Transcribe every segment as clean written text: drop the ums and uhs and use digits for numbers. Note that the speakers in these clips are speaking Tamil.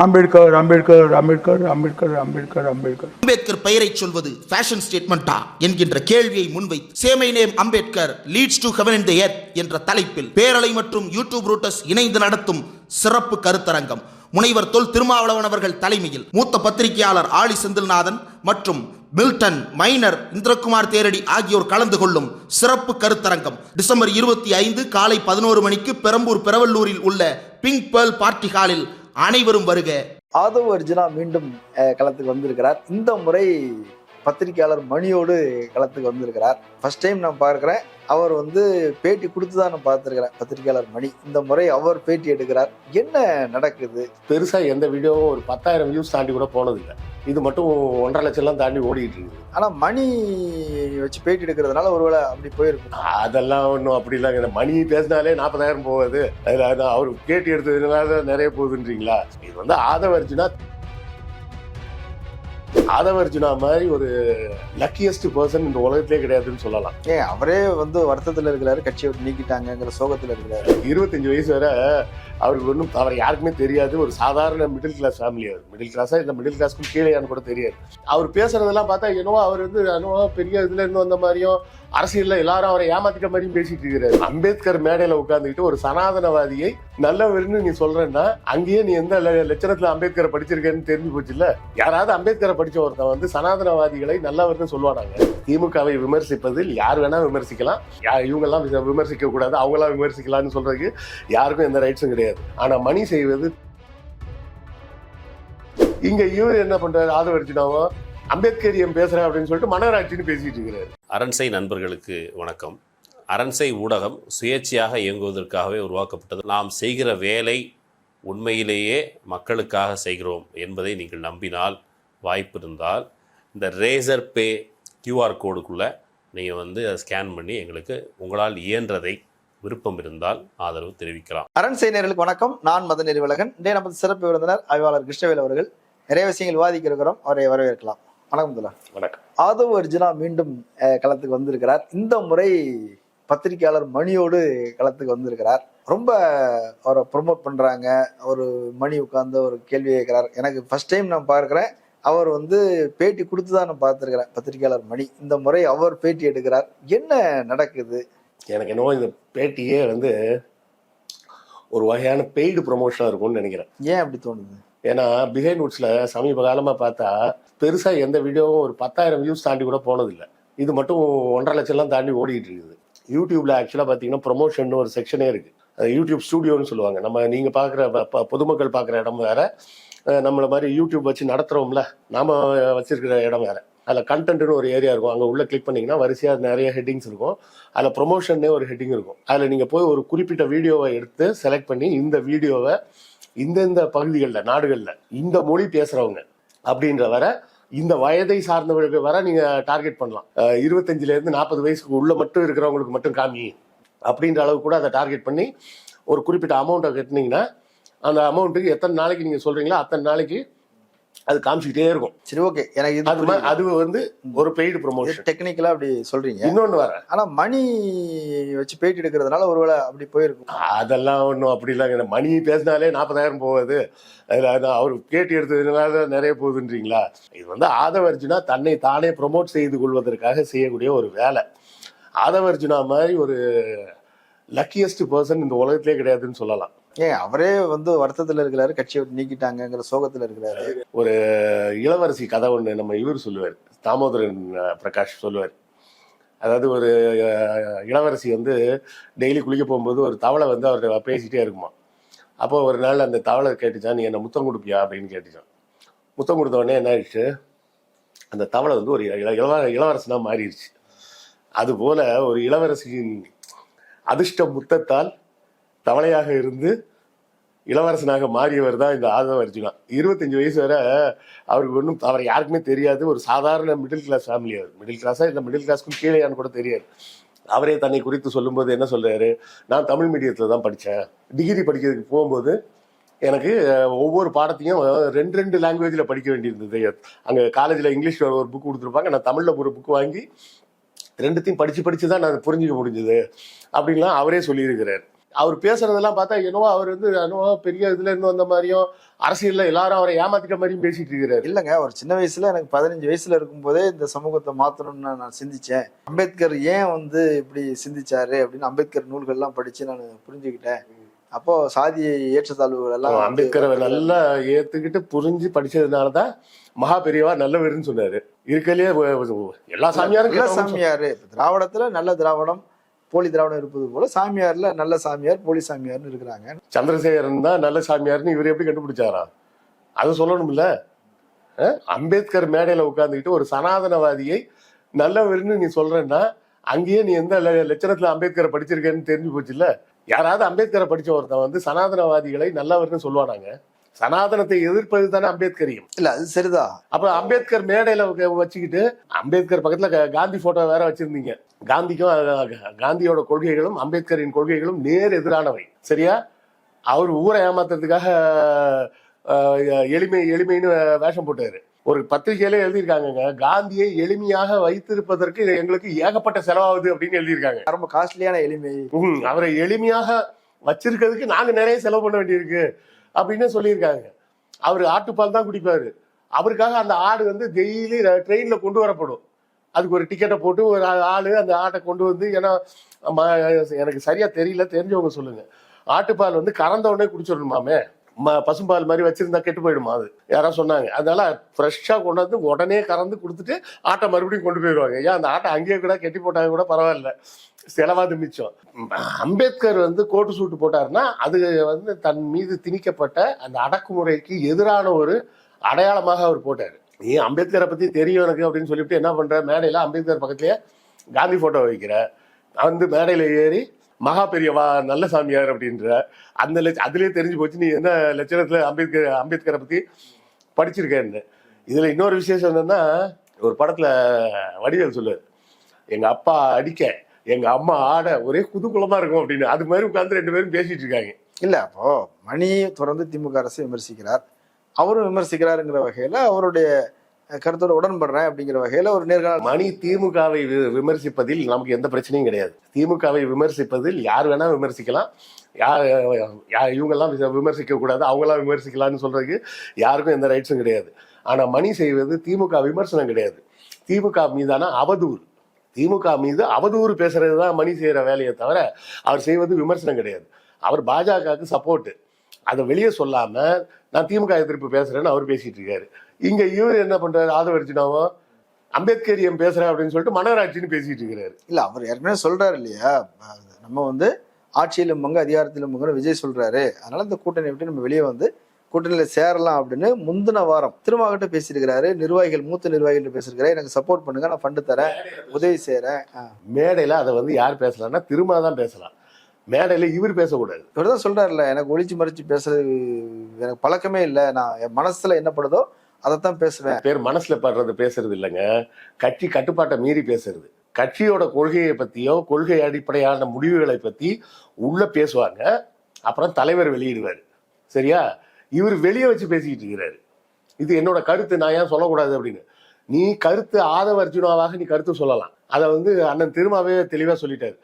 அம்பேத்கர் அம்பேத்கர் அம்பேத்கர் அம்பேத்கர் அம்பேத்கர் அம்பேத்கர் அம்பேத்கர் பெயரை சொல்வது ஃபேஷன் ஸ்டேட்மெண்டா என்கின்ற கேள்வியை முன்வைத்து சேமை name Ambedkar leads to heaven in the earth என்ற தலைப்பில் பேரலை மற்றும் யூடியூப் ரூட்டர்ஸ் இணைந்து நடத்தும் சிறப்பு கருத்தரங்கம் முனைவர் தொல் திருமாவளவன் அவர்கள் தலைமையில் மூத்த பத்திரிகையாளர் ஆலி செந்தில்நாதன் மற்றும் மில்டன் மைனர் இந்திரகுமார் தேரடி ஆகியோர் கலந்து கொள்ளும் சிறப்பு கருத்தரங்கம் டிசம்பர் 25 காலை 11 மணிக்கு பெரம்பூர் பெரவல்லூரில் உள்ள பிங்க் பேர்ல் பார்ட்டி ஹாலில் அனைவரும் வருக. ஆதவ் அர்ஜுனா மீண்டும் களத்துக்கு வந்திருக்கிறார். இந்த முறை பத்திரிகையாளர் மணியோடு களத்துக்கு வந்திருக்கிறார். ஃபர்ஸ்ட் டைம் நான் பார்க்கிறேன். அவர் பேட்டி கொடுத்துதான் நான் பார்த்துருக்கிறேன். பத்திரிகையாளர் மணி இந்த முறை அவர் பேட்டி எடுக்கிறார். என்ன நடக்குது? பெருசா எந்த வீடியோவும் ஒரு 10,000 வியூஸ் தாண்டி கூட போனதில்லை. இது மட்டும் 1.5 லட்சம் தாண்டி ஓடிட்டு இருக்குது. ஆனா மணி வச்சு பேட்டி எடுக்கிறதுனால ஒருவேளை அப்படி போயிருக்கும். அதெல்லாம் ஒன்றும் அப்படி இல்லைங்க. மணி பேசினாலே 40,000 போகுது. அதில் அவர் பேட்டி எடுத்ததுனால நிறைய போகுதுன்றீங்களா? இது ஆதவ் அர்ஜுனா மாதிரி ஒரு லக்கியஸ்ட் பர்சன் இந்த உலகத்திலே கிடையாதுன்னு சொல்லலாம். அவரே வருத்தத்துல இருக்கிறாரு, கட்சியை விட்டு நீக்கிட்டாங்கிற சோகத்துல இருக்கிறாரு. 25 வயசு வரை அவருக்கு ஒன்றும் அவர் யாருக்குமே தெரியாது. ஒரு சாதாரண மிடில் கிளாஸ் ஃபேமிலி. அவர் மிடில் கிளாஸா இல்லை மிடில் கிளாஸ்க்கு கீழேயான்னு கூட தெரியாது. அவர் பேசுறதெல்லாம் பார்த்தா என்னவோ அவர் என்னவோ பெரிய இதுல இருந்து வந்த மாதிரியும் அரசியல்ல எல்லாரும் அவரை ஏமாத்திட்ட மாதிரியும் பேசிட்டு இருக்கிறாரு. அம்பேத்கர் மேடையில உட்கார்ந்துக்கிட்டு ஒரு சனாதனவாதியை நல்லவர்னு நீ சொல்றேன்னா அங்கேயே நீ எந்த லட்சணத்துல அம்பேத்கரை படிச்சிருக்கேன்னு தெரிஞ்சு போச்சு இல்ல. யாராவது அம்பேத்கரை படிச்ச ஒருத்தன் சனாதனவாதிகளை நல்லவர்னு சொல்லுவானாங்க. திமுகவை விமர்சிப்பதில் யார் வேணா விமர்சிக்கலாம். இவங்கெல்லாம் விமர்சிக்க கூடாது, அவங்களாம் விமர்சிக்கலாம்னு சொல்றதுக்கு யாருக்கும் எந்த ரைட்ஸும் கிடையாது. ஆனா மணி செய்வது இங்க இவர் என்ன பண்றாரு? ஆதவ் அர்ஜுனாவோ அம்பேத்கரியம் பேசுறேன் அப்படின்னு சொல்லிட்டு மனராட்சின்னு பேசிட்டு இருக்கிறாரு. அரண்சை நண்பர்களுக்கு வணக்கம். அரண்சை ஊடகம் சுயேட்சையாக இயங்குவதற்காகவே உருவாக்கப்பட்டது. நாம் செய்கிற வேலை உண்மையிலேயே மக்களுக்காக செய்கிறோம் என்பதை நீங்கள் நம்பினால், வாய்ப்பு இருந்தால் இந்த ரேசர் பே QR கோடுக்குள்ளே நீங்கள் அதை ஸ்கேன் பண்ணி எங்களுக்கு உங்களால் இயன்றதை விருப்பம் இருந்தால் ஆதரவு தெரிவிக்கலாம். அரண்சை நேயர்களுக்கு வணக்கம். நான் மதன் நெறிவழகன். இன்றைய நமது சிறப்பு விருந்தினர் ஆய்வாளர் கிருஷ்ணவேல் அவர்கள். நிறைய விஷயங்கள் விவாதிக்க இருக்கிறோம். அவரை வரவேற்கலாம். வணக்கம் தலா. வணக்கம். ஆதவ் அர்ஜுனா மீண்டும் களத்துக்கு வந்திருக்கிறார். இந்த முறை பத்திரிகையாளர் மணியோடு களத்துக்கு வந்திருக்கிறார். ரொம்ப அவரை ப்ரொமோட் பண்றாங்க. ஒரு மணி உட்கார்ந்து ஒரு கேள்வி கேட்கிறார். எனக்கு ஃபர்ஸ்ட் டைம் நான் பார்க்கிறேன். அவர் பேட்டி கொடுத்துதான் நான் பார்த்துருக்கிறேன். பத்திரிகையாளர் மணி இந்த முறை அவர் பேட்டி எடுக்கிறார். என்ன நடக்குது? எனக்கு என்னவோ இந்த பேட்டியே ஒரு வகையான பெய்டு ப்ரொமோஷனாக இருக்கும்னு நினைக்கிறேன். ஏன் அப்படி தோணுது? ஏன்னா பிஹைண்ட் வுட்ஸ்ல சமீப காலமா பார்த்தா பெருசா எந்த வீடியோவும் ஒரு 10,000 வியூஸ் தாண்டி கூட போனதில்லை. இது மட்டும் 1.5 லட்சம் தாண்டி ஓடிட்டு இருக்குது. யூடியூப்ல ஆக்சுவலா பாத்தீங்கன்னா ப்ரொமோஷன் ஒரு செக்ஷனே இருக்கு. யூடியூப் ஸ்டூடியோன்னு சொல்லுவாங்க. நீங்க பாக்குற பொதுமக்கள் பாக்குற இடம் வேற, நம்மள மாதிரி யூடியூப் வச்சு நடத்துறோம்ல நாம வச்சிருக்கிற இடம் வேற. அதில் கண்டென்ட்னு ஒரு ஏரியா இருக்கும். அங்கே உள்ள கிளிக் பண்ணிங்கன்னா வரிசையாக நிறைய ஹெட்டிங்ஸ் இருக்கும். அதில் ப்ரொமோஷன்னே ஒரு ஹெட்டிங் இருக்கும். அதில் நீங்கள் போய் ஒரு குறிப்பிட்ட வீடியோவை எடுத்து செலக்ட் பண்ணி இந்த வீடியோவை இந்தந்த பகுதிகளில் நாடுகளில் இந்த மொழி பேசுகிறவங்க அப்படின்ற வர இந்த வயதை சார்ந்தவர்களுக்கு வர நீங்கள் டார்கெட் பண்ணலாம். 25லேருந்து 40 வயசுக்கு உள்ள மட்டும் இருக்கிறவங்களுக்கு மட்டும் காமி அப்படின்ற அளவுக்கு கூட அதை டார்கெட் பண்ணி ஒரு குறிப்பிட்ட அமௌண்ட்டை கட்டினீங்கன்னா அந்த அமௌண்ட்டுக்கு எத்தனை நாளைக்கு நீங்கள் சொல்கிறீங்களோ அத்தனை நாளைக்கு அது காமிச்சிக்கிட்டே இருக்கும். சரி, ஓகே. எனக்கு அது ஒரு பெய்டு ப்ரொமோஷன். டெக்னிக்கலா அப்படி சொல்றீங்க. இன்னொன்னு வர ஆனா மணி வச்சு பேட்டி எடுக்கிறதுனால ஒருவேளை அப்படி போயிருக்கும். அதெல்லாம் ஒன்றும் அப்படி இல்லைங்க. மணி பேசினாலே 40,000 போகுது. அதில் அவர் பேட்டி எடுத்ததுனால நிறைய போகுதுன்றீங்களா? இது ஆதவ் அர்ஜுனா தன்னை தானே ப்ரொமோட் செய்து கொள்வதற்காக செய்யக்கூடிய ஒரு வேலை. ஆதவ் அர்ஜுனா மாதிரி ஒரு லக்கியஸ்ட் பர்சன் இந்த உலகத்திலே கிடையாதுன்னு சொல்லலாம். அவரே வருத்தத்துல இருக்கிறாரு, கட்சியை விட்டு நீக்கிட்டாங்கிற சோகத்துல இருக்கிறாரு. ஒரு இளவரசி கதை ஒண்ணு நம்ம இவர் சொல்லுவார், தாமோதரன் பிரகாஷ் சொல்லுவார். அதாவது ஒரு இளவரசி டெய்லி குளிக்க போகும்போது ஒரு தவளை அவர்கிட்ட பேசிட்டே இருக்குமா. அப்போ ஒரு நாள் அந்த தவளை கேட்டுச்சான், நீ என்ன முத்தம் கொடுப்பியா அப்படின்னு கேட்டுச்சான். முத்தம் கொடுத்த உடனே என்ன ஆயிடுச்சு, அந்த தவளை ஒரு இளவரசனா மாறிடுச்சு. அதுபோல ஒரு இளவரசியின் அதிர்ஷ்ட முத்தத்தால் தவளையாக இருந்து இளவரசனாக மாறியவர் தான் இந்த ஆதவ் அர்ஜுனா. 25 வயசு வரை அவருக்கு அவர் யாருக்குமே தெரியாது. ஒரு சாதாரண மிடில் கிளாஸ் ஃபேமிலி. அவர் மிடில் கிளாஸா இல்லை மிடில் கிளாஸ்க்கும் கீழேயான்னு கூட தெரியாது. அவரே தன்னை குறித்து சொல்லும்போது என்ன சொல்றாரு, நான் தமிழ் மீடியத்தில் தான் படித்தேன். டிகிரி படிக்கிறதுக்கு போகும்போது எனக்கு ஒவ்வொரு பாடத்தையும் 2 லாங்குவேஜில் படிக்க வேண்டியிருந்தது. அங்கே காலேஜில் இங்கிலீஷ் ஒரு புக் கொடுத்துருப்பாங்க, நான் தமிழில் ஒரு புக் வாங்கி 2த்தையும் படித்து தான் நான் புரிஞ்சிக்க முடிஞ்சது அப்படின்லாம் அவரே சொல்லியிருக்கிறார். அவர் பேசுறதெல்லாம் பார்த்தா என்னவோ அவர் வந்து என்னவோ பெரிய இதுல இருந்து வந்த மாதிரியும் அரசியல்ல எல்லாரும் அவரை ஏமாத்திட்ட மாதிரியும் பேசிட்டு இருக்கிறாரு. இல்லைங்க, ஒரு சின்ன வயசுல எனக்கு 15 வயசுல இருக்கும்போதே இந்த சமூகத்தை மாத்தணும்னு நான் சிந்திச்சேன். அம்பேத்கர் ஏன் வந்து இப்படி சிந்திச்சாரு அப்படின்னு அம்பேத்கர் நூல்கள்லாம் படிச்சு நான் புரிஞ்சுக்கிட்டேன். அப்போ சாதி ஏற்றத்தாழ்வுகள் எல்லாம் அம்பேத்கரை நல்லா ஏத்துக்கிட்டு புரிஞ்சு படிச்சதுனாலதான் மகா பெரியவா நல்லவர்னு சொன்னாரு. இருக்கலையே எல்லா சாமியாரும் நல்ல சாமியாரு. திராவிடத்துல நல்ல திராவிடம், போலி திராவிடம் இருப்பது போல சாமியார்ல நல்ல சாமியார், போலி சாமியார்னு இருக்கிறாங்க. சந்திரசேகரன் தான் நல்ல சாமியார்னு இவர் எப்படி கண்டுபிடிச்சாரா? அதை சொல்லணும்ல. அம்பேத்கர் மேடையில உட்கார்ந்துக்கிட்டு ஒரு சனாதனவாதியை நல்லவர்னு நீ சொல்றேன்னா அங்கேயே நீ எந்த லட்சணத்துல அம்பேத்கரை படிச்சிருக்கேன்னு தெரிஞ்சு போச்சு இல்ல. யாராவது அம்பேத்கரை படிச்ச ஒருத்தன் வந்து சனாதனவாதிகளை நல்லவர்னு சொல்லுவானாங்க? சனாதனத்தை எதிர்ப்பது தானே அம்பேத்கரியம். இல்ல அது சரிதான். அப்ப அம்பேத்கர் மேடையில வச்சுக்கிட்டு அம்பேத்கர் பக்கத்துல காந்தி போட்டோ வேற வச்சிருந்தீங்க. காந்தியோட கொள்கைகளும் அம்பேத்கரின் கொள்கைகளும் நேர் எதிரானவை. சரியா? அவர் ஊரை ஏமாத்துறதுக்காக எளிமைன்னு வேஷம் போட்டாரு. ஒரு பத்திரிகையில எழுதியிருக்காங்க, காந்தியை எளிமையாக வைத்திருப்பதற்கு எங்களுக்கு ஏகப்பட்ட செலவாகுது அப்படின்னு எழுதியிருக்காங்க. ரொம்ப காஸ்ட்லியான எளிமை. அவரை எளிமையாக வச்சிருக்கிறதுக்கு நாங்க நிறைய செலவு பண்ண வேண்டியிருக்கு அப்படின்னு சொல்லியிருக்காங்க. அவரு ஆட்டுப்பால் தான் குடிப்பாரு. அவருக்காக அந்த ஆடு வந்து டெய்லி ட்ரெயின்ல கொண்டு வரப்படும். அதுக்கு ஒரு டிக்கெட்டை போட்டு ஒரு ஆளு அந்த ஆட்டை கொண்டு வந்து, ஏன்னா எனக்கு சரியா தெரியல, தெரிஞ்சவங்க சொல்லுங்க, ஆட்டுப்பால் வந்து கறந்த உடனே குடிச்சிடணுமாமே, பசும்பால் மாதிரி வச்சிருந்தா கெட்டு போயிடுமா அது யாராவது சொன்னாங்க. அதனால ஃப்ரெஷ்ஷா கொண்டு வந்து உடனே கறந்து கொடுத்துட்டு ஆட்டை மறுபடியும் கொண்டு போயிடுவாங்க. ஏன் அந்த ஆட்டை அங்கேயே கூட கெட்டி போட்டாங்க கூட பரவாயில்ல, செலவாது மிச்சம். அம்பேத்கர் வந்து கோட்டு சூட்டு போட்டாருன்னா அது வந்து தன் மீது திணிக்கப்பட்ட அந்த அடக்குமுறைக்கு எதிரான ஒரு அடையாளமாக அவர் போட்டாரு. நீ அம்பேத்கரை பத்தி தெரியும் எனக்கு அப்படின்னு சொல்லிட்டு என்ன பண்ற, மேடையில அம்பேத்கர் பக்கத்துலயே காந்தி போட்டோ வைக்கிற, வந்து மேடையில ஏறி மகா பெரியவா நல்ல சாமியார் அப்படின்ற அந்த அதுலயே தெரிஞ்சு போச்சு நீ என்ன லட்சணத்துல அம்பேத்கரை பத்தி படிச்சிருக்கேன்னு. இதுல இன்னொரு விசேஷம் என்னன்னா, ஒரு படத்துல வடிவேல் சொல்லுவாரு, எங்க அப்பா அடிக்க எங்க அம்மா ஆட ஒரே குதூகலமா இருக்கும் அப்படின்னு. அது மாதிரி உட்கார்ந்து 2 பேரும் பேசிட்டு இருக்காங்க. இல்ல, அப்போ மணி தொடர்ந்து திமுக அரசை விமர்சிக்கிறார், அவரும் விமர்சிக்கிறாருங்கிற வகையில அவருடைய கருத்தோட உடன்படுறேன் அப்படிங்கிற வகையில ஒரு நேர்காணல். மணி திமுகவை விமர்சிப்பதில் நமக்கு எந்த பிரச்சனையும் கிடையாது. திமுகவை விமர்சிப்பதில் யார் வேணா விமர்சிக்கலாம், இவங்கெல்லாம் விமர்சிக்க கூடாது, அவங்களாம் விமர்சிக்கலாம்னு சொல்றதுக்கு யாருக்கும் எந்த ரைட்ஸும் கிடையாது. ஆனா மணி செய்வது திமுக விமர்சனம் கிடையாது, திமுக மீதான அவதூறு. திமுக மீது அவதூறு பேசுறதுதான் மணி செய்யற வேலையை தவிர அவர் செய்வது விமர்சனம் கிடையாது. அவர் பாஜகவுக்கு சப்போர்ட், அதை வெளியே சொல்லாம நான் திமுக எதிர்ப்பு பேசுறேன்னு அவர் பேசிட்டு இருக்காரு. இங்க இவர் என்ன பண்றாரு, ஆதவர்ஜினாவோ அம்பேத்கரியம் பேசுறேன் அப்படின்னு சொல்லிட்டு மனராட்சின்னு பேசிட்டு இருக்கிறாரு. இல்ல, அவர் ஏற்கனவே சொல்றாரு இல்லையா, நம்ம வந்து ஆட்சியிலும் பங்கு அதிகாரத்திலும் பங்குன்னு விஜய் சொல்றாரு, அதனால இந்த கூட்டணி விட்டு நம்ம வெளியே வந்து கூட்டணியில சேரலாம் அப்படின்னு முந்தின வாரம் திருமாவட்ட பேசியிருக்கிறாரு. நிர்வாகிகள், மூத்த நிர்வாகிகள் பேசியிருக்கிறாரு, எனக்கு சப்போர்ட் பண்ணுங்க, நான் ஃபண்டு தரேன், உதவி செய்யறேன். மேடையில அதை வந்து யார் பேசலாம்னா திருமா தான் பேசலாம், மேடையில இவர் பேசக்கூடாது. இவர் தான் சொல்றாருல்ல, எனக்கு ஒளிச்சு மறைச்சு பேசுறது எனக்கு பழக்கமே இல்லை, நான் என் மனசுல என்ன படுதோ அதைத்தான் பேசுவேன். பேர் மனசுல படுறது பேசுறது இல்லைங்க, கட்சி கட்டுப்பாட்டை மீறி பேசுறது. கட்சியோட கொள்கையை பத்தியோ கொள்கை அடிப்படையான முடிவுகளை பத்தி உள்ள பேசுவாங்க, அப்புறம் தலைவர் வெளியிடுவாரு. சரியா? இவர் வெளியே வச்சு பேசிக்கிட்டு இருக்கிறாரு, இது என்னோட கருத்து, நான் ஏன் சொல்லக்கூடாது அப்படின்னு. நீ கருத்து ஆதவ அர்ஜுனாவாக நீ கருத்து சொல்லலாம், அதை வந்து அண்ணன் திருமாவே தெளிவா சொல்லிட்டாரு.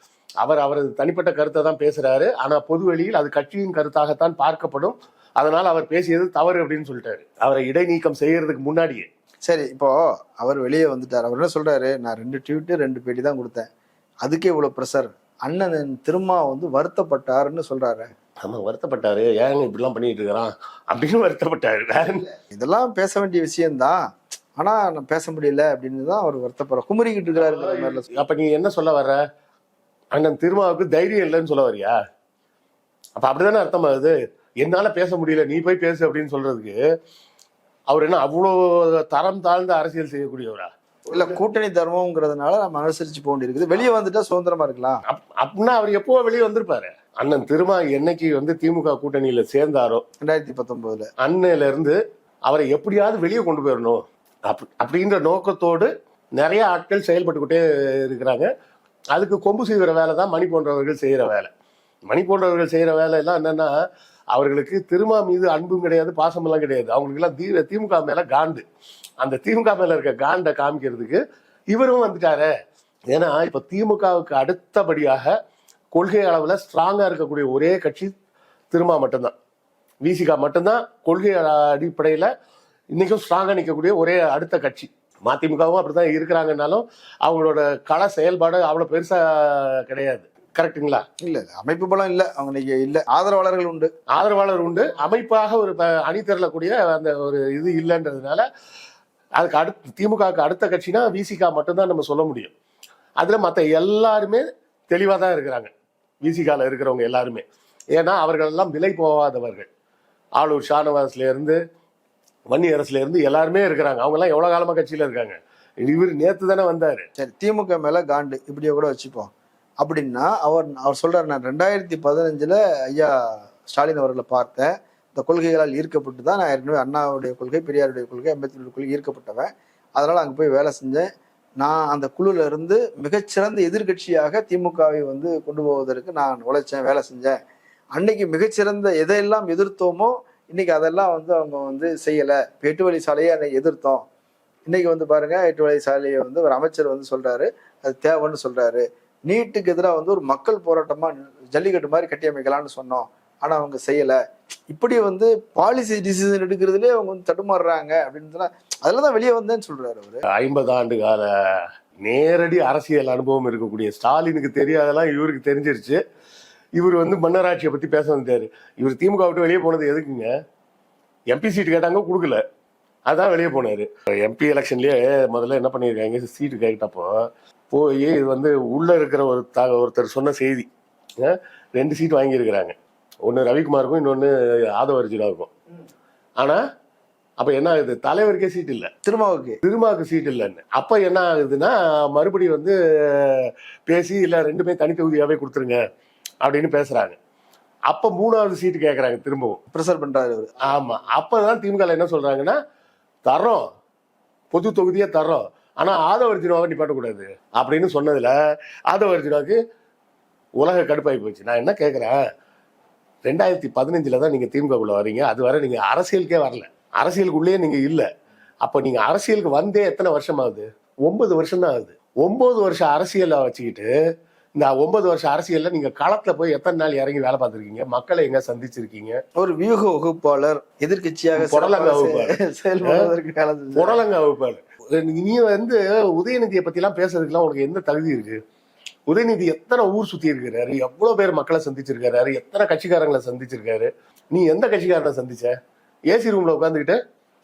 அவரது தனிப்பட்ட கருத்தை தான் பேசுறாரு, ஆனா பொது வெளியில் அது கட்சியின் கருத்தாகத்தான் பார்க்கப்படும், அதனால அவர் பேசியது தவறு அப்படின்னு சொல்லிட்டாரு, அவரை இடைநீக்கம் செய்யறதுக்கு முன்னாடியே. சரி, இப்போ அவர் வெளியே வந்துட்டார், அவர் என்ன சொல்றாரு, நான் 2 ட்வீட் 2 பேட்டி தான் கொடுத்தேன், அதுக்கே இவ்வளவு ப்ரெஷர், அண்ணன் திருமா வந்து வருத்தப்பட்டாருன்னு சொல்றாரு. ஆமா, வருத்தப்பட்டாரு, ஏங்க இப்படிலாம் பண்ணிட்டு இருக்கிறான் அப்படின்னு வருத்தப்பட்டாரு. இதெல்லாம் பேச வேண்டிய விஷயம்தான், ஆனா நான் பேச முடியல அப்படின்னு தான் அவர் வருத்தப்படுற குமரிக்கிட்டு இருக்கிறாரு. அப்ப நீ என்ன சொல்ல வர்ற, அண்ணன் திருமாவுக்கு தைரியம் இல்லைன்னு சொல்ல வரியா? அப்ப அப்படிதானே அர்த்தம் ஆகுது. என்னால பேச முடியல, நீ போய் பேசு அப்படின்னு சொல்றதுக்கு அவர் என்ன அவ்வளவு தரம் தாழ்ந்த அரசியல் செய்யக்கூடியவரா? இல்ல, கூட்டணி தர்மம்ங்கிறதுனால நம்ம அனுசரிச்சு போக வேண்டியிருக்குது, வெளியே வந்துட்டா சுதந்திரமா இருக்கலாம் அப்படின்னா அவர் எப்போ வெளியே வந்திருப்பாரு. அண்ணன் திருமா என்னைக்கு வந்து திமுக கூட்டணியில சேர்ந்தாரோ 2019 அன்னையில இருந்து அவரை எப்படியாவது வெளியே கொண்டு போயிடணும் அப்படின்ற நோக்கத்தோடு நிறைய ஆட்கள் செயல்பட்டுக்கிட்டே இருக்கிறாங்க. அதுக்கு கொம்பு செய்கிற வேலை தான் மணி போன்றவர்கள் செய்கிற வேலை. மணி போன்றவர்கள் செய்கிற வேலை எல்லாம் என்னன்னா, அவர்களுக்கு திருமா மீது அன்பும் கிடையாது, பாசமெல்லாம் கிடையாது, அவங்களுக்கு எல்லாம் திமுக மேல காண்டு. அந்த திமுக மேல இருக்க காண்டை காமிக்கிறதுக்கு இவரும் வந்துட்டாரு. ஏன்னா இப்ப திமுகவுக்கு அடுத்தபடியாக கொள்கை அளவில் ஸ்ட்ராங்காக இருக்கக்கூடிய ஒரே கட்சி திருமா மட்டும்தான். விசிகா மட்டும்தான் கொள்கை அடிப்படையில் இன்னைக்கும் ஸ்ட்ராங்காக நிற்கக்கூடிய ஒரே அடுத்த கட்சி. மதிமுகவும் அப்படிதான் இருக்கிறாங்கன்னாலும் அவங்களோட கள செயல்பாடு அவ்வளோ பெருசாக கிடையாது. கரெக்டுங்களா? இல்ல அமைப்பு பலம் இல்ல, அவங்க இல்ல. ஆதரவாளர்கள் உண்டு, ஆதரவாளர் உண்டு. அமைப்பாக ஒரு அணி திரளக்கூடிய அந்த ஒரு இது இல்லைன்றதுனால அதுக்கு அடுத்து திமுகவுக்கு அடுத்த கட்சினா விசிகா மட்டும்தான் நம்ம சொல்ல முடியும். அதுல மற்ற எல்லாருமே தெளிவாக தான் இருக்கிறாங்க. விசிகால இருக்கிறவங்க எல்லாருமே, ஏன்னா அவர்கள் எல்லாம் விலை போகாதவர்கள். ஆளூர் ஷானவாஸ்ல இருந்து வன்னி அரசுல இருந்து எல்லாருமே இருக்கிறாங்க. அவங்க எல்லாம் எவ்வளவு காலமா கட்சியில இருக்காங்க. இவர் நேத்து தானே வந்தாரு. சரி, திமுக மேல காண்டு இப்படியே கூட வச்சுப்போம். அப்படின்னா அவர் சொல்றாரு, நான் 2015 ஐயா ஸ்டாலின் அவர்களை பார்த்தேன், இந்த கொள்கைகளால் ஈர்க்கப்பட்டு தான் நான் ஏற்கனவே அண்ணாவுடைய கொள்கை, பெரியாருடைய கொள்கை, அம்பேத்கருடைய கொள்கை ஈர்க்கப்பட்டவன். அதனால அங்கே போய் வேலை செஞ்சேன். நான் அந்த குழுல இருந்து மிகச்சிறந்த எதிர்கட்சியாக திமுகவை கொண்டு போவதற்கு நான் உழைச்சேன், வேலை செஞ்சேன். அன்னைக்கு மிகச்சிறந்த எதையெல்லாம் எதிர்த்தோமோ இன்னைக்கு அதெல்லாம் அவங்க செய்யல. இப்போ 8 வழி சாலையை அன்னைக்கு எதிர்த்தோம். இன்னைக்கு பாருங்க, 8 வழி சாலையை ஒரு அமைச்சர் சொல்றாரு அது தேவைன்னு சொல்றாரு. நீட்டுக்கு எதிராக ஒரு மக்கள் போராட்டமா ஜல்லிக்கட்டு மாதிரி கட்டி அமைக்கலாம்னு சொன்னோம், ஆனா அவங்க செய்யல. இப்படி பாலிசி டிசிஷன் எடுக்கிறதுலே அவங்க தடுமாறுறாங்க அப்படின்னு சொன்னா அதுலதான் வெளியே வந்தேன்னு சொல்றாரு அவரு. 50 ஆண்டு கால நேரடி அரசியல் அனுபவம் இருக்கக்கூடிய ஸ்டாலினுக்கு தெரியாதெல்லாம் இவருக்கு தெரிஞ்சிருச்சு. இவர் மன்னராட்சியை பத்தி பேச வந்தாரு. இவர் திமுக விட்டு வெளியே போனது எதுக்குங்க? எம்பி சீட்டு கேட்டாங்க, கொடுக்கல, அதான் வெளியே போனாரு. எம்பி எலெக்ஷன்லயே முதல்ல என்ன பண்ணியிருக்காங்க, சீட்டு கேட்டப்போ போய் இது உள்ள இருக்கிற ஒருத்தர் சொன்ன செய்தி, 2 சீட் வாங்கியிருக்கிறாங்க. ஒன்று ரவிக்குமாருக்கும், இன்னொன்று ஆதவ அர்ஜுனாவுக்கும். ஆனா அப்ப என்ன ஆகுது, தலைவருக்கே சீட் இல்லை, திருமாவுக்கு சீட் இல்லைன்னு. அப்ப என்ன ஆகுதுன்னா மறுபடியும் பேசி இல்ல 2மே தனி தொகுதியாவே கொடுத்துருங்க அப்படின்னு பேசுறாங்க. அப்ப 3வது சீட்டு கேட்கறாங்க, திரும்பவும் பிரஷர் பண்றாரு. ஆமா, அப்பதான் திமுக என்ன சொல்றாங்கன்னா, தர்றோம், பொது தொகுதியே தர்றோம், ஆனா ஆதவ அர்ஜுனாவை நிப்பாட்டக்கூடாது அப்படின்னு சொன்னதுல ஆதவ அர்ஜுனாவுக்கு உலக கடுப்பாகி போச்சு. நான் என்ன கேட்கிறேன், 2015 தான் நீங்க திமுகக்குள்ள வரீங்க, அது வரை நீங்க அரசியலுக்கே வரல, அரசியலுக்குள்ளேயே நீங்க இல்ல. அப்ப நீங்க அரசியலுக்கு வந்தே எத்தனை வருஷம் ஆகுது? 9 வருஷம் தான் ஆகுது. 9 வருஷம் அரசியலை வச்சுக்கிட்டு இந்த 9 வருஷம் அரசியல்ல நீங்க களத்துல போய் எத்தனை நாள் இறங்கி வேலை பார்த்திருக்கீங்க? மக்களை எங்க சந்திச்சிருக்கீங்க? ஒரு வியூக வகுப்பாளர், எதிர்கட்சியாக புடலங்க வகுப்பாளர். நீ உதயநிதியை பத்தி எல்லாம் பேசுறதுக்குலாம் உனக்கு எந்த தகுதி இருக்கு? உதயநிதி எத்தனை ஊர் சுத்தி இருக்கிறாரு, எவ்வளவு பேர் மக்களை சந்திச்சிருக்காரு, எத்தனை கட்சிக்காரங்களை சந்திச்சிருக்காரு. நீ எந்த கட்சிக்காரனை சந்திச்ச? ஏசி ரூம்ல உட்காந்துக்கிட்டு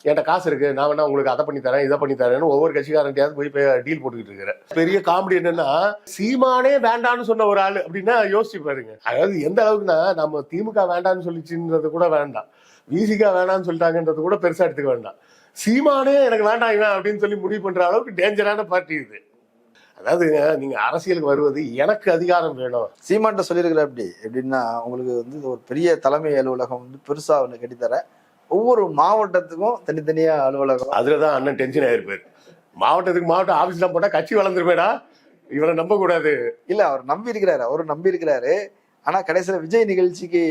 என்கிட்ட காசு இருக்கு, நான் வேணா உங்களுக்கு அதை பண்ணி தரேன், இதை பண்ணி தரேன்னு ஒவ்வொரு கட்சிக்காரன்ட்டையாவது போய் டீல் போட்டுக்கிட்டு இருக்கிறேன். பெரிய காமெடி என்னன்னா, சீமானே வேண்டான்னு சொன்ன ஒரு ஆளு அப்படின்னா யோசிச்சு பாருங்க. அதாவது எந்த அளவுக்குன்னா, நம்ம திமுக வேண்டான்னு சொல்லிச்சுன்றது கூட வேண்டாம், விசிகா வேண்டான்னு சொல்லிட்டாங்கன்றது கூட பெருசா எடுத்துக்க வேண்டாம், சீமானே எனக்கு வேண்டாம் இவன் அப்படின்னு சொல்லி முடிவு பண்ற அளவுக்கு டேஞ்சரான பார்ட்டி இது. அதாவது நீங்க அரசியலுக்கு வருவது எனக்கு அதிகாரம் வேணும். சீமான்ட்ட சொல்லியிருக்கிற அப்படி எப்படின்னா, உங்களுக்கு ஒரு பெரிய தலைமை அலுவலகம் பெருசா ஒன்று கட்டித்தர, ஒவ்வொரு மாவட்டத்துக்கும் தனித்தனியா அலுவலகம். அதுலதான் அண்ணன் டென்ஷன் ஆயிருப்பாரு. மாவட்டத்துக்கு மாவட்டம் ஆபீஸ்லாம் போட்டா கட்சி வளர்ந்துருப்பேடா, இவரை நம்ப கூடாது. இல்ல, அவர் நம்பி இருக்கிறாரு. ஆனா கடைசியில விஜய் நிகழ்ச்சிக்கு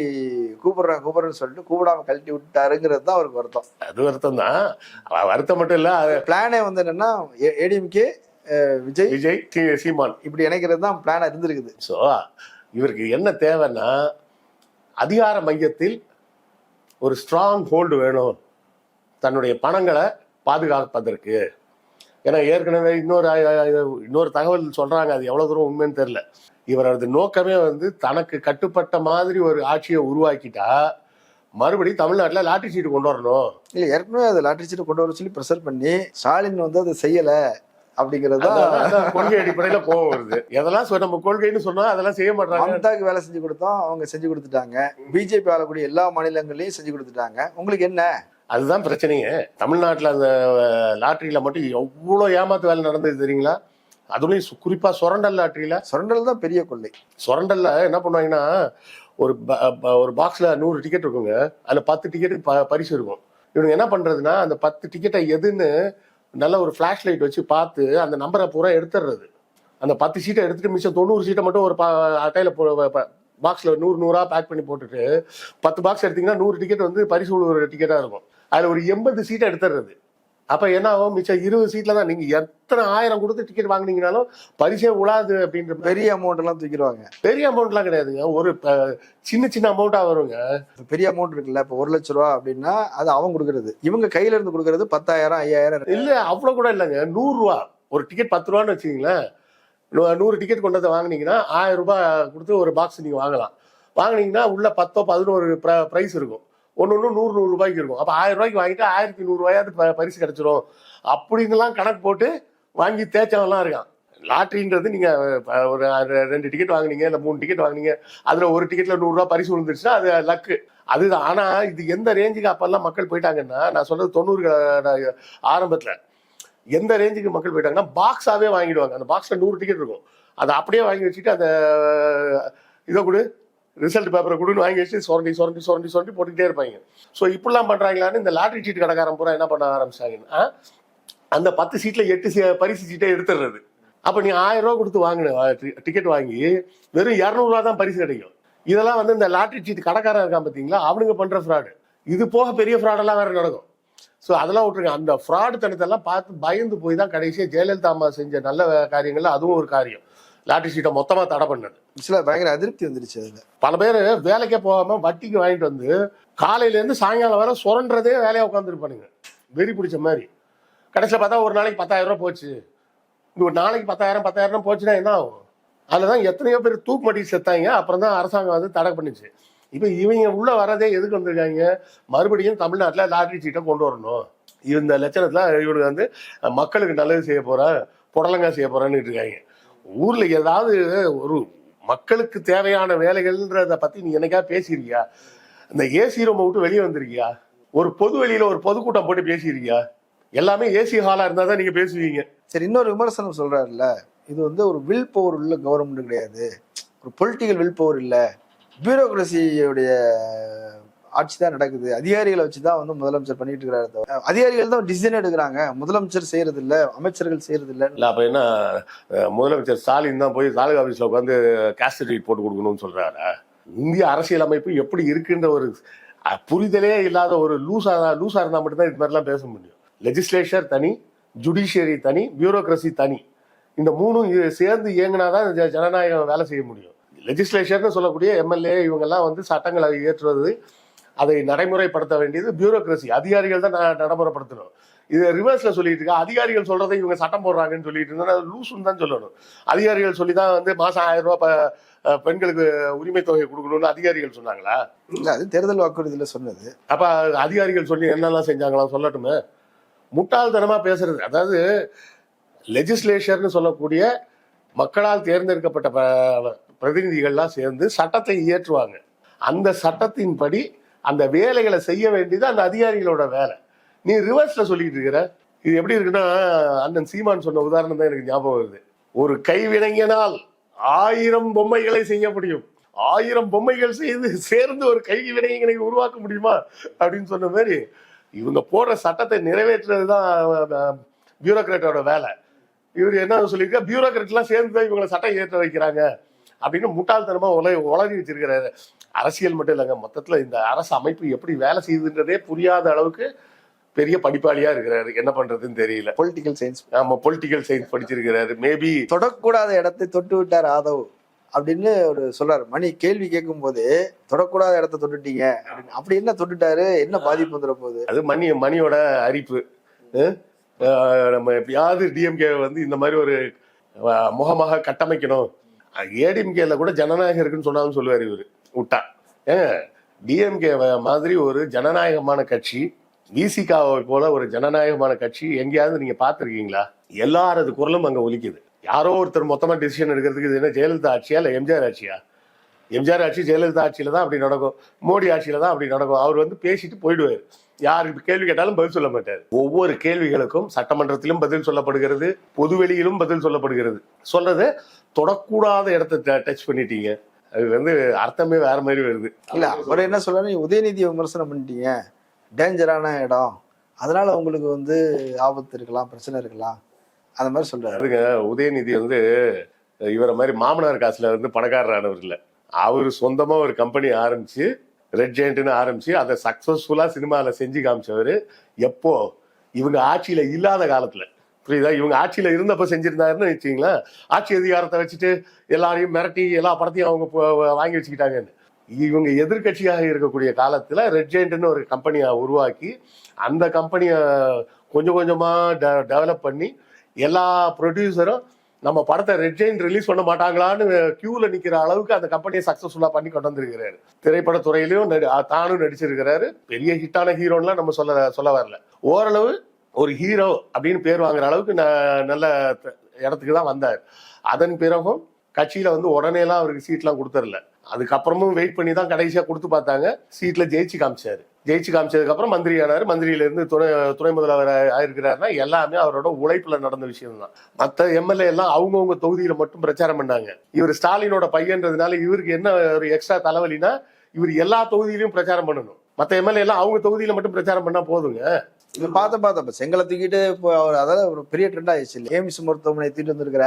கூப்பிடுறேன்னு சொல்லிட்டு கூப்பிடாம கழட்டி விட்டாருங்கிறது தான் அவருக்கு வருத்தம். அது வருத்தம் தான், வருத்தம் மட்டும் இல்ல. பிளானே என்னன்னா, ஏடிஎம்கே விஜய் சீமான் இப்படி இணைக்கிறது தான் பிளானா இருந்திருக்குது. சோ இவருக்கு என்ன தேவைன்னா, அதிகார மையத்தில் ஒரு ஸ்ட்ராங் ஹோல்டு வேணும் தன்னுடைய பணங்களை பாதுகாப்பதற்கு. ஏன்னா ஏற்கனவே இன்னொரு தகவல் சொல்றாங்க, அது எவ்வளவு தூரம் உண்மைன்னு தெரியல. இவரது நோக்கமே தனக்கு கட்டுப்பட்ட மாதிரி ஒரு ஆட்சியை உருவாக்கிட்டா மறுபடியும் தமிழ்நாட்டில் லாட்டரி சீட்டு கொண்டு வரணும். இல்ல, ஏற்கனவே அதை லாட்டரி சீட்டு கொண்டு வர சொல்லி ப்ரெஷர் பண்ணி ஸ்டாலின் அதை செய்யல அப்படிங்கறது கொள்கை அடிப்படையில கோவம் வருது. எதெல்லாம் நம்ம கொள்கைன்னு சொன்னா அதெல்லாம் செய்ய மாட்டாங்க. மம்தாக்கு வேலை செஞ்சு கொடுத்தோம், அவங்க செஞ்சு கொடுத்துட்டாங்க. பிஜேபி ஆளக்கூடிய எல்லா மாநிலங்களையும் செஞ்சு கொடுத்துட்டாங்க. உங்களுக்கு என்ன? அதுதான் பிரச்சனையே. தமிழ்நாட்டில் அந்த லாட்டரியில மட்டும் எவ்வளவு ஏமாத்து வேலை நடந்தது தெரியுங்களா? அதுலயும் குறிப்பா சுரண்டல் லாட்டரியில. சுரண்டல் தான் பெரிய கொள்ளை. சுரண்டல்ல என்ன பண்ணுவாங்கன்னா, ஒரு பாக்ஸ்ல 100 டிக்கெட் இருக்குங்க, அதுல 10 டிக்கெட் பரிசு இருக்கும். இவங்க என்ன பண்றதுன்னா, அந்த 10 டிக்கெட்டை எதுன்னு நல்ல ஒரு ஃபிளாஷ் லைட் வச்சு பார்த்து அந்த நம்பரை பூரா எடுத்துடுறது. அந்த 10 சீட்டை எடுத்துட்டு மிச்சம் 90 சீட்டை மட்டும் ஒரு அட்டையில பாக்ஸ்ல 100 பேக் பண்ணி போட்டுட்டு 10 பாக்ஸ் எடுத்தீங்கன்னா 100 டிக்கெட் பரிசு ஒரு டிக்கெட்டா இருக்கும். அதுல ஒரு 80 சீட்டை எடுத்துடுறது. அப்ப என்ன ஆகும், மிச்சம் 20 சீட்ல தான் நீங்க எத்தனை 1000 கொடுத்து டிக்கெட் வாங்கினீங்கனாலும் பரிசே உழாது அப்படின்ற பெரிய அமௌண்ட் எல்லாம் தூக்கிடுவாங்க. பெரிய அமௌண்ட்லாம் கிடையாதுங்க. ஒரு சின்ன சின்ன அமௌண்டா வருங்க. பெரிய அமௌண்ட் இருக்குல்ல, இப்ப 1 லட்சம் ரூபா அப்படின்னா அது அவன் கொடுக்கறது, இவங்க கையில இருந்து கொடுக்கறது 10,000 5,000 இல்ல அவ்வளவு கூட இல்லைங்க. 100 ரூபா ஒரு டிக்கெட் 10 ரூபான்னு வச்சுக்கீங்களேன். 100 டிக்கெட் கொண்டு வந்து வாங்கினீங்கன்னா 1000 ரூபாய் கொடுத்து ஒரு பாக்ஸ் நீங்க வாங்கலாம். வாங்கினீங்கன்னா உள்ள 10 11 பிரைஸ் இருக்கும். ஒன்னு 100 ரூபாய்க்கு இருக்கும். அப்ப 1000 ரூபாய்க்கு வாங்கிட்டு 1100 ரூபாயாவது பரிசு கிடைச்சிரும் அப்படின்னுலாம் கணக்கு போட்டு வாங்கி தேய்ச்சவெல்லாம் இருக்கான். லாட்ரின்றது நீங்க ஒரு 2 டிக்கெட் வாங்கினீங்க இல்ல 3 டிக்கெட் வாங்கினீங்க, அதுல ஒரு டிக்கெட்ல 100 ரூபாய் பரிசு விழுந்துருச்சுன்னா அது லக்கு. அதுதான். ஆனா இது எந்த ரேஞ்சுக்கு அப்பெல்லாம் மக்கள் போயிட்டாங்கன்னா, நான் சொல்றது 90 ஆரம்பத்துல எந்த ரேஞ்சுக்கு மக்கள் போயிட்டாங்கன்னா பாக்ஸாவே வாங்கிடுவாங்க. அந்த பாக்ஸ்ல 100 டிக்கெட் இருக்கும். அதை அப்படியே வாங்கி வச்சுட்டு அந்த இதை கொடு, ரிசல்ட் பேப்பரை கொடுன்னு வாங்கி வச்சு சுரண்டி சுரண்டி சுரண்டி சுரண்டி போட்டுக்கிட்டே இருப்பாங்க. ஸோ இப்படிலாம் பண்றாங்களான்னு இந்த லாட்ரி சீட் கடைக்காரன் பூரா என்ன பண்ண ஆரம்பிச்சாங்கன்னா, அந்த 10 சீட்ல 8 பரிசு சீட்டை எடுத்துடுறது. அப்ப நீ 1000 ரூபா கொடுத்து வாங்கின டிக்கெட் வாங்கி வெறும் 200 ரூபா தான் பரிசு கிடைக்கும். இதெல்லாம் வந்து இந்த லாட்ரி சீட் கடைக்காரன் இருக்கான் பார்த்தீங்களா, அவனுங்க பண்ற ஃப்ராடு. இது போக பெரிய ஃப்ராடெல்லாம் வேற நடக்கும். ஸோ அதெல்லாம் விட்டுருங்க. அந்த ஃப்ராடு தனத்தெல்லாம் பார்த்து பயந்து போய் தான் கடைசியாக ஜெயலலிதா அம்மா செஞ்ச நல்ல காரியங்கள்ல அதுவும் ஒரு காரியம். லாட்ரி சீட்டை மொத்தமா தடை பண்ணது. சில பயங்கர அதிருப்தி வந்துருச்சு. அதுல பல பேர் வேலைக்கே போகாம வட்டிக்கு வாங்கிட்டு வந்து காலையில இருந்து சாயங்காலம் வரை சுரண்டதே வேலையா உட்காந்துருப்பானுங்க, வெறி பிடிச்ச மாதிரி. கடைசியில் பார்த்தா ஒரு நாளைக்கு 10,000 ரூபாய் போச்சு. இந்த ஒரு நாளைக்கு 10,000 போச்சுன்னா என்ன ஆகும்? அதுலதான் எத்தனையோ பேர் தூக்கு மாட்டி செத்தாங்க. அப்புறம் தான் அரசாங்கம் வந்து தடை பண்ணிச்சு. இப்ப இவங்க உள்ள வரதே எதுக்கு வந்திருக்காங்க, மறுபடியும் தமிழ்நாட்டுல லாட்ரி சீட்டை கொண்டு வரணும். இந்த லட்சணத்துல இவனுக்கு வந்து மக்களுக்கு நல்லது செய்ய போறேன், புடலங்காய் செய்ய போறேன்னு இருக்காங்க. ஊர்ல ஏதாவது ஒரு மக்களுக்கு தேவையான வேலைகள்ன்றத பத்தி நீ என்னைக்கா பேசியிருக்கியா? இந்த ஏசி ரூமை விட்டு வெளியே வந்திருக்கியா? ஒரு பொது வெளியில ஒரு பொதுக்கூட்டம் போட்டு பேசியிருக்கியா? எல்லாமே ஏசி ஹாலா இருந்தா தான் நீங்க பேசுவீங்க. சரி, இன்னொரு விமர்சனம் சொல்றாருல்ல, இது வந்து ஒரு வில் பவர் உள்ள கவர்மெண்ட் கிடையாது, ஒரு பொலிட்டிக்கல் வில் பவர் இல்ல, பியூரோக்ரஸியுடைய ஆட்சி தான் நடக்குது, அதிகாரிகளை வச்சுதான் வந்து முதலமைச்சர் பண்ணிட்டு இருக்கிறாரு, அதிகாரிகள் தான் டிசிஷன் எடுக்கிறாங்க, முதலமைச்சர் செய்யறது இல்ல, அமைச்சர்கள் செய்யறது இல்ல. இல்ல அப்ப என்ன, முதலமைச்சர் ஸ்டாலின் தான் போய் தாலுகா ஆபீஸ்ல உட்காந்து கேஸ்ட் சர்டிஃபிகேட் போட்டு கொடுக்கணும்னு சொல்றாரா? இந்திய அரசியல் அமைப்பு எப்படி இருக்குன்ற ஒரு புரிதலே இல்லாத ஒரு லூசா இருந்தா மட்டும்தான் இது மாதிரிலாம் பேச முடியும். லெஜிஸ்லேச்சர் தனி, ஜுடிஷியரி தனி, பியூரோக்ரஸி தனி. இந்த மூணும் சேர்ந்து இயங்கினாதான் ஜனநாயகம் வேலை செய்ய முடியும். லெஜிஸ்லேச்சர்னு சொல்லக்கூடிய எம்எல்ஏ இவங்கெல்லாம் வந்து சட்டங்களை இயற்றுவது, அதை நடைமுறைப்படுத்த வேண்டியது பியூரோக்ரஸி, அதிகாரிகள் தான் நடைமுறைப்படுத்தணும். இது ரிவர்ஸ்ல சொல்லிட்டு இருக்கா, அதிகாரிகள் சொல்றதை இவங்க சட்டம் போடுறாங்கன்னு சொல்லிட்டு இருந்தா லூசுன்னு தான் சொல்லணும். அதிகாரிகள் சொல்லி தான் வந்து மாசம் 1000 ரூபாய் பெண்களுக்கு உரிமை தொகை கொடுக்கணும்னு அதிகாரிகள் சொன்னாங்களா? இல்ல, அது தேர்தல் வாக்குறுதியில சொன்னது. அப்ப அதிகாரிகள் சொல்லி என்னெல்லாம் செஞ்சாங்களா சொல்லட்டுமே. முட்டாள்தனமா பேசுறது. அதாவது லெஜிஸ்லேச்சர்னு சொல்லக்கூடிய மக்களால் தேர்ந்தெடுக்கப்பட்ட பிரதிநிதிகள்லாம் சேர்ந்து சட்டத்தை இயற்றுவாங்க. அந்த சட்டத்தின்படி அந்த வேலைகளை செய்ய வேண்டியது அந்த அதிகாரிகளோட வேலை. நீ ரிவர்ஸ்ல சொல்லிட்டு இருக்கிற. இது எப்படி இருக்குன்னா, அண்ணன் சீமான் சொன்ன உதாரணம் தான் எனக்கு ஞாபகம் வருது. ஒரு கைவினைஞனால் 1000 பொம்மைகளை செய்ய முடியும், 1000 பொம்மைகள் செய்து சேர்ந்து ஒரு கைவினைஞனை உருவாக்க முடியுமா அப்படின்னு சொன்ன மாதிரி இவங்க போடுற சட்டத்தை நிறைவேற்றுறதுதான் பியூரோக்ராட்டோட வேலை. இவர் என்ன சொல்லியிருக்கா, பியூரோக்ராட் எல்லாம் சேர்ந்துதான் இவங்களை சட்டம் ஏற்ற வைக்கிறாங்க அப்படின்னு முட்டாள்தனமா உளறி வச்சிருக்கிறாரு. அரசியல் மட்டும் இல்லைங்க, மொத்தத்துல இந்த அரசு அமைப்பு எப்படி வேலை செய்யுதுன்றதே புரியாத அளவுக்கு பெரிய படிப்பாளியா இருக்கிறாரு. என்ன பண்றதுன்னு தெரியல. Political science. ஆமா, பொலிட்டிக்கல் சயின்ஸ் படிச்சிருக்கிறாரு. மேபி தொடக்கூடாத இடத்தை தொட்டு விட்டார் ஆதவ் அப்படின்னு ஒரு சொல்றாரு. மணி கேள்வி கேட்கும் போது தொடக்கூடாத இடத்த தொட்டுட்டீங்க அப்படின்னு. அப்படி என்ன தொட்டுட்டாரு, என்ன பாதிப்பு வந்துட போகுது? அது மணியோட அரிப்பு. நம்ம எப்பயாவது டிஎம்கே வந்து இந்த மாதிரி ஒரு முகமாக கட்டமைக்கணும். ஏடிஎம்கேல கூட ஜனநாயகம் இருக்குன்னு சொன்னாலும் சொல்லுவார் இவரு விட்டா. டிஎம்கே மாதிரி ஒரு ஜனநாயகமான கட்சி, விசிகாவை போல ஒரு ஜனநாயகமான கட்சி எங்கேயாவது நீங்க பாத்துருக்கீங்களா? எல்லாரது குரலும் அங்க ஒலிக்குது. யாரோ ஒருத்தர் மொத்தமா டிசிஷன் எடுக்கிறதுக்கு இது என்ன ஜெயலலிதா ஆட்சியா இல்ல எம்ஜிஆர் ஆட்சியா? எம்ஜிஆர் ஆட்சி ஜெயலலிதா ஆட்சியில தான் அப்படி நடக்கும், மோடி ஆட்சியில தான் அப்படி நடக்கும். அவர் வந்து பேசிட்டு போயிடுவார். யாருக்கு கேள்வி கேட்டாலும் பதில் சொல்ல மாட்டார். ஒவ்வொரு கேள்விகளுக்கும் சட்டமன்றத்திலும் பதில் சொல்லப்படுகிறது, பொதுவெளியிலும் பதில் சொல்லப்படுகிறது. சொல்றது தொடக்கூடாத இடத்த டச் பண்ணிட்டீங்க, அது வந்து அர்த்தமே வேற மாதிரி வருது. இல்ல, அவர் என்ன சொல்றாரு, உதயநிதியை விமர்சனம் பண்ணிட்டீங்க, டேஞ்சரான இடம், அதனால உங்களுக்கு வந்து ஆபத்து இருக்கலாம், பிரச்சனை இருக்கலாம், அந்த மாதிரி சொல்றாரு. அதுங்க உதயநிதி வந்து இவரை மாதிரி மாமனார் காசுல வந்து பணக்காரரானவர் இல்லை. அவரு சொந்தமா ஒரு கம்பெனி ஆரம்பிச்சு, ரெட் ஜெயண்ட்னு ஆரம்பிச்சு அதை சக்சஸ்ஃபுல்லா சினிமாவில் செஞ்சு காமிச்சவர். எப்போ இவங்க ஆட்சியில இல்லாத காலத்துல, புரியுதா, இவங்க ஆட்சியில இருந்தப்ப செஞ்சிருந்தாருன்னு வச்சுங்களேன், ஆட்சி அதிகாரத்தை வச்சுட்டு எல்லாரையும் மிரட்டி எல்லா படத்தையும் அவங்க வாங்கி வச்சுக்கிட்டாங்கன்னு. இவங்க எதிர்கட்சியாக இருக்கக்கூடிய காலத்துல ரெட் ஜெயண்ட்னு ஒரு கம்பெனியை உருவாக்கி அந்த கம்பெனியை கொஞ்சம் கொஞ்சமா டெவலப் பண்ணி எல்லா ப்ரொடியூசரும் நம்ம படத்தை ரெட் ஜெயண்ட் ரிலீஸ் பண்ண மாட்டாங்களான்னு கியூல நிக்கிற அளவுக்கு அந்த கம்பெனியை சக்சஸ்ஃபுல்லா பண்ணி கொண்டு வந்திருக்கிறாரு. திரைப்படத்துறையிலையும் தானும் நடிச்சிருக்கிறாரு. பெரிய ஹிட்டான ஹீரோன்லாம் நம்ம சொல்ல வரல. ஓரளவு ஒரு ஹீரோ அப்படின்னு பேர் வாங்குற அளவுக்கு நல்ல இடத்துக்கு தான் வந்தார். அதன் பிறகும் கட்சியில வந்து உடனே எல்லாம் அவருக்கு சீட்லாம் கொடுத்துடல. அதுக்கப்புறமும் வெயிட் பண்ணி தான் கடைசியா கொடுத்து பார்த்தாங்க. சீட்ல ஜெயிச்சு காமிச்சாரு. ஜெயிச்சு காமிச்சதுக்கு அப்புறம் மந்திரி ஆனாரு. மந்திரியில இருந்து துணை முதல்வர் ஆயிருக்கிறாருன்னா எல்லாமே அவரோட உழைப்புல நடந்த விஷயம் தான். மற்ற எம்எல்ஏ எல்லாம் அவங்கவுங்க தொகுதியில மட்டும் பிரச்சாரம் பண்ணாங்க. இவர் ஸ்டாலினோட பையன்றதுனால இவருக்கு என்ன ஒரு எக்ஸ்ட்ரா தலைவலினா, இவர் எல்லா தொகுதியிலையும் பிரச்சாரம் பண்ணணும். மற்ற எம்எல்ஏ எல்லாம் அவங்க தொகுதியில மட்டும் பிரச்சாரம் பண்ணா போதுங்க. இது பார்த்தப்ப செங்கலை தூக்கிட்டு இப்போ அதாவது ஒரு பெரிய ட்ரெண்ட் ஆயிடுச்சு. எய்ம்ஸ் மருத்துவமனை தூக்கிட்டு வந்திருக்கிற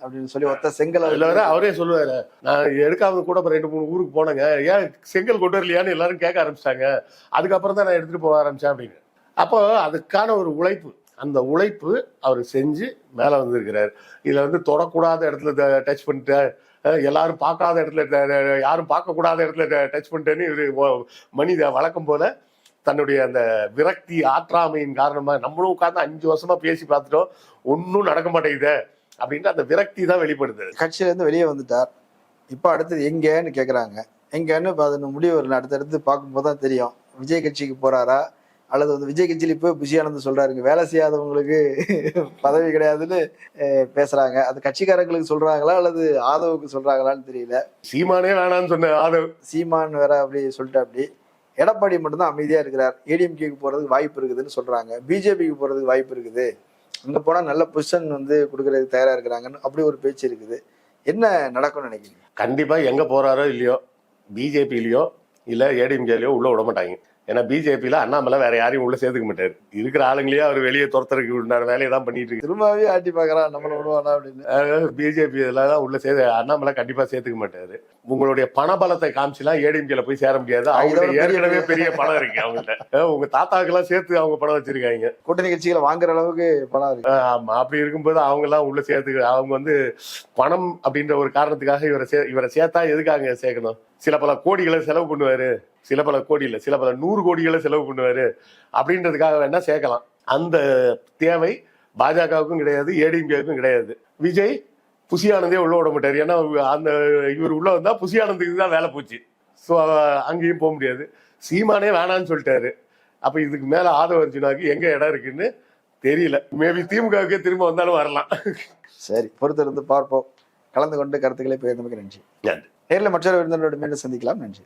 அப்படின்னு சொல்லி ஒத்த செங்கலை அவரே சொல்லுவாரு, நான் எடுக்காம கூட 2-3 ஊருக்கு போனேங்க, ஏன் செங்கல் கொண்டு வரலையான்னு எல்லாரும் கேட்க ஆரம்பிச்சிட்டாங்க. அதுக்கப்புறம் தான் நான் எடுத்துட்டு போக ஆரம்பிச்சேன் அப்படின்னு. அப்போ அதுக்கான ஒரு உழைப்பு, அந்த உழைப்பு அவர் செஞ்சு மேல வந்திருக்கிறார். இதுல வந்து தொடக்கூடாத இடத்துல டச் பண்ணிட்டு, எல்லாரும் பார்க்காத இடத்துல, யாரும் பார்க்க கூடாத இடத்துல டச் பண்ணிட்டேன்னு இவரு மனித வழக்கம் போல தன்னுடைய அந்த விரக்தி ஆற்றாமையின் காரணமா நம்மளும் உட்கார்ந்து 5 வருஷமா பேசி பார்த்துட்டோம், ஒன்னும் நடக்க மாட்டேங்குது அப்படின்ட்டு அந்த விரக்தி தான் வெளிப்படுது. கட்சியில இருந்து வெளியே வந்துட்டார். இப்ப அடுத்தது எங்கன்னு கேக்குறாங்க. எங்கன்னு அது முடிவு அடுத்தடுத்து பார்க்கும்போது தான் தெரியும். விஜய் கட்சிக்கு போறாரா அல்லது வந்து விஜய் கட்சியில இப்போ புஷியானந்த் சொல்றாருங்க, வேலை செய்யாதவங்களுக்கு பதவி கிடையாதுன்னு பேசுறாங்க. அது கட்சிக்காரங்களுக்கு சொல்றாங்களா அல்லது ஆதவுக்கு சொல்றாங்களான்னு தெரியல. சீமானே வேணான்னு சொன்ன ஆதவ், சீமான் வேற அப்படி சொல்லிட்டு அப்படி. எடப்பாடி மட்டும்தான் அமைதியா இருக்கிறார். ஏடிஎம்கேக்கு போறதுக்கு வாய்ப்பு இருக்குதுன்னு சொல்றாங்க. பிஜேபிக்கு போறதுக்கு வாய்ப்பு இருக்குது, அங்க போனா நல்ல பொசிஷன் வந்து கொடுக்கறதுக்கு தயாரா இருக்கிறாங்கன்னு அப்படி ஒரு பேச்சு இருக்குது. என்ன நடக்கும்னு நினைக்கிறீங்க? கண்டிப்பா எங்க போறாரோ இல்லையோ, பிஜேபியிலயோ இல்ல ஏடிஎம்கேலயோ உள்ள விட மாட்டாங்க. ஏன்னா பிஜேபியில அண்ணாமலை வேற யாரையும் உள்ள சேர்த்துக்க மாட்டாரு. இருக்கிற ஆளுங்களே அவர் வெளியே துரத்துறதுக்கு உண்டான வேலையை தான் பண்ணிட்டு இருக்கு. திரும்பவே ஆட்டி பாக்குறான் நம்மள விடுவானா அப்படின்னு. பிஜேபி எல்லாம் உள்ள அண்ணாமலை கண்டிப்பா சேர்த்துக்க மாட்டாரு. உங்களுடைய பணபலத்தை காமிச்சுலாம் ஏடிஎம்கேல போய் சேர முடியாது. அவங்களுக்கு ஏற்கனவே பெரிய பணம் இருக்கு அவங்கள்ட்ட. உங்க தாத்தாக்கு எல்லாம் சேர்த்து அவங்க பணம் வச்சிருக்காங்க. கூட்டணி கட்சிகளை வாங்குற அளவுக்கு பணம் இருக்கு. ஆமா, அப்படி இருக்கும்போது அவங்க எல்லாம் உள்ள சேர்த்து அவங்க வந்து பணம் அப்படின்ற ஒரு காரணத்துக்காக இவரை சேர்த்தா எதுக்காக சேர்க்கணும்? சில பல கோடிகளை செலவு பண்ணுவாரு, சில பல கோடி இல்ல, சில பல 100 கோடிகளை செலவு பண்ணுவாரு அப்படின்றதுக்காக வேணா சேர்க்கலாம். அந்த தேவை பாஜகவுக்கும் கிடையாது, ஏடிஎம்கேவுக்கும் கிடையாது. விஜய் புஷியானந்தே உள்ள விட மாட்டாரு. ஏன்னா அந்த இவர் உள்ள வந்தா புஷியானந்துக்கு தான் வேலை போச்சு. ஸோ அங்கேயும் போக முடியாது. சீமானே வேணான்னு சொல்லிட்டாரு. அப்ப இதுக்கு மேல ஆதவ அர்ஜுனாவுக்கு எங்க இடம் இருக்குன்னு தெரியல. மேபி திமுகவுக்கே திரும்ப வந்தாலும் வரலாம். சரி, பொறுத்திருந்து பார்ப்போம். கலந்து கொண்டு கருத்துக்களை பகிர்ந்தமைக்கு நன்றி. நேரில் மற்றொரு விருந்தினரோடு மீண்டும் சந்திக்கலாம். நன்றி.